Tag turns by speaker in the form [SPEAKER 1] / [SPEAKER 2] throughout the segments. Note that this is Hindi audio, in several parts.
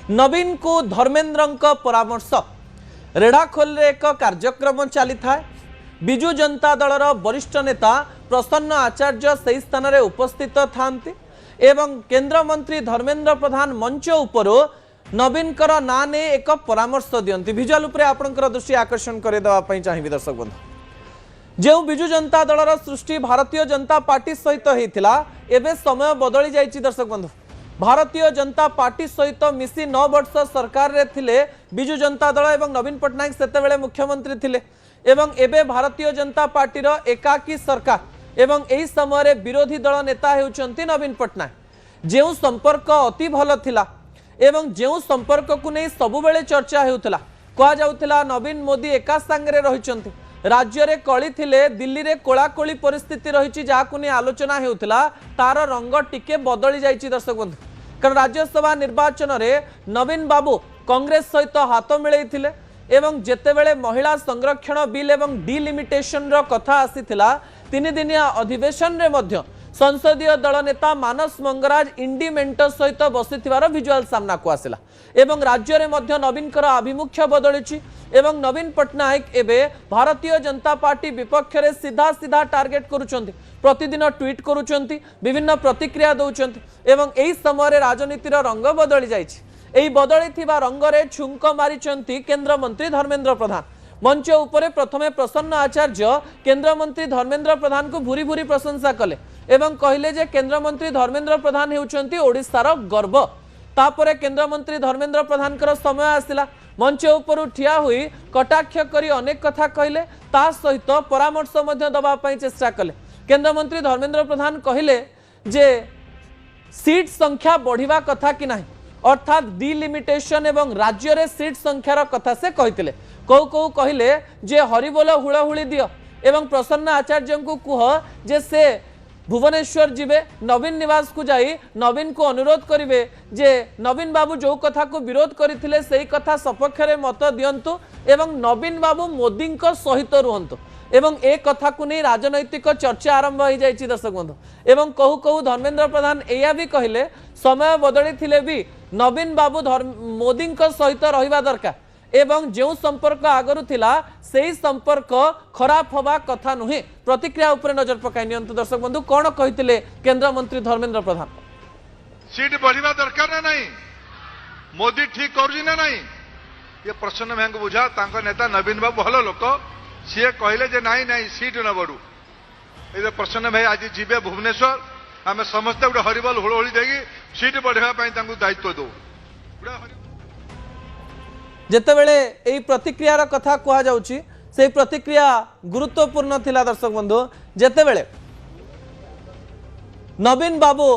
[SPEAKER 1] नवीन को धर्मेन्द्र परामर्श रेढ़ाखोल एक कार्यक्रम चली था। बिजु जनता दलर वरिष्ठ नेता प्रसन्न आचार्य से स्थान में उपस्थित था एवं केंद्र मंत्री धर्मेन्द्र प्रधान मंच उपर नवीन ना ने एक परामर्श दियंती। विजुअल उपरे आपनकर दृष्टि आकर्षण करदेवाई चाहिए दर्शक बंधु। जो बिजु जनता दलर सृष्टि भारतीय जनता पार्टी सहित होता एवं समय बदली जाइए दर्शक बंधु। भारतीय जनता पार्टी सहित मिसी 9 वर्ष सरकार रे थिले बिजु जनता दल एवं नवीन पट्टनायक सेतेबेले मुख्यमंत्री थिले एवं एबे भारतीय जनता पार्टी रो एकाकी सरकार एवं एही समय रे विरोधी दल नेता हेउचंती नवीन पट्टनायक। जेउ संपर्क अति भल थिला एवं जेउ संपर्क को नहीं सबुबेले चर्चा हेउतला कहा जाउतला नवीन मोदी एका संगे रहिचंती। राज्य रे कली थिले दिल्ली रे कोलाकोली परिस्थिति रही जाकु नहीं आलोचना हेउतला तार रंग टिके बदली जाइछि दर्शक बंधु। कारण राज्यसभा निर्वाचन रे नवीन बाबू कांग्रेस सहित हाथ मिलैथिले एवं जेतेबेले महिला संरक्षण बिल एवं डिलिमिटेशन रो कथा आसीथिला 3 दिनिया अधिवेशन रे मध्य संसदीय दल नेता मानस मंगराज इंडिमेंट सहित बसिथिबार विजुअल सामना को आसिला एवं राज्य रे मध्य नवीन कर आभिमुख्य बदलिछि एवं नवीन पट्टनायक एबे भारतीय जनता पार्टी विपक्ष रे सीधा सीधा टार्गेट करूछंती। प्रतिदिन ट्वीट करूछंती, विभिन्न प्रतिक्रिया दउछंती एवं एही समय रे राजनीतिर रंग बदली जाइछि। एही बदली थिबा रंग रे छुंक मारिछंती केंद्र मंत्री धर्मेन्द्र प्रधान। मंच उपरे प्रथमे प्रसन्न आचार्य केंद्र मंत्री धर्मेन्द्र प्रधान को भूरी भूरी प्रशंसा कले एवं कहले जे केंद्र मंत्री धर्मेन्द्र प्रधान हेउचंती ओडिशार गर्व। तापरे केंद्र मंत्री धर्मेन्द्र प्रधान कर समय आसिला मंच उपरु ठिया हुई कटाक्ष करी अनेक कथा कहले ता सहित परामर्श मध्य दबा पई चेष्टा कले। केंद्र मंत्री धर्मेन्द्र प्रधान कहले जे सीट संख्या बढ़िवा कथा कि नाही अर्थात डिलिमिटेशन एवं राज्य रे सीट संख्यार कथा से कहितले। कौ कौ कहले जे हरिबोल हुळहुळी दियो एवं प्रसन्न आचार्य को कुह जे से भुवनेश्वर जीवे नवीन निवास को जाई नवीन को अनुरोध करिवे जे नवीन बाबू जो कथा को विरोध करथिले सेही कथा सपक्ष रे मत दियंतु एवं नवीन बाबू मोदी को सहित रुहंतु एवं एक कथा को नहीं राजनैतिक चर्चा आरंभ हो जाइए दर्शक बंधु। एवं कहू कहू धर्मेन्द्र प्रधान एया भी कहले समय बदली थिले भी नवीन बाबू मोदी सहित रहिबा दरकार एवं जो संपर्क आगरु थिला सेही संपर्क खराब हवा कथा नुहे। प्रतिक्रिया उपरे नजर पकाई नियंतु दर्शक बंधु कौन कहिथिले केंद्र मंत्री धर्मेन्द्र प्रधान।
[SPEAKER 2] सीट बढ़िबा दरकार ना नहीं मोदी ठीक करूजी ना नहीं ये प्रसन्न भाई को बुझा तांको नेता नवीन बाबू भल लोक सी कहले जे नहीं नहीं सीट न बढ़ू ये प्रसन्न भाई आज जीवे भुवनेश्वर आम समस्त गोटे हरिबल हुड़हुड़ी देगी सीट बढ़ाई दायित्व दो।
[SPEAKER 1] जेतेबेले एई प्रतिक्रियार कथा कहा जाउची से प्रतिक्रिया गुरुत्वपूर्ण थिला दर्शक बंधु। जेतेबेले नवीन बाबू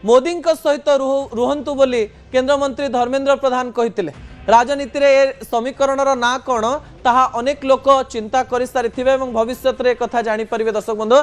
[SPEAKER 1] मोदी सहित रुहंतु बोली केंद्र मंत्री धर्मेन्द्र प्रधान कहिथिले राजनीति रे समीकरणर ना कौन ताहा अनेक लोक चिंता करि सारिथिबे एवं भविष्यत रे कथा जानि परिबे दर्शक बंधु।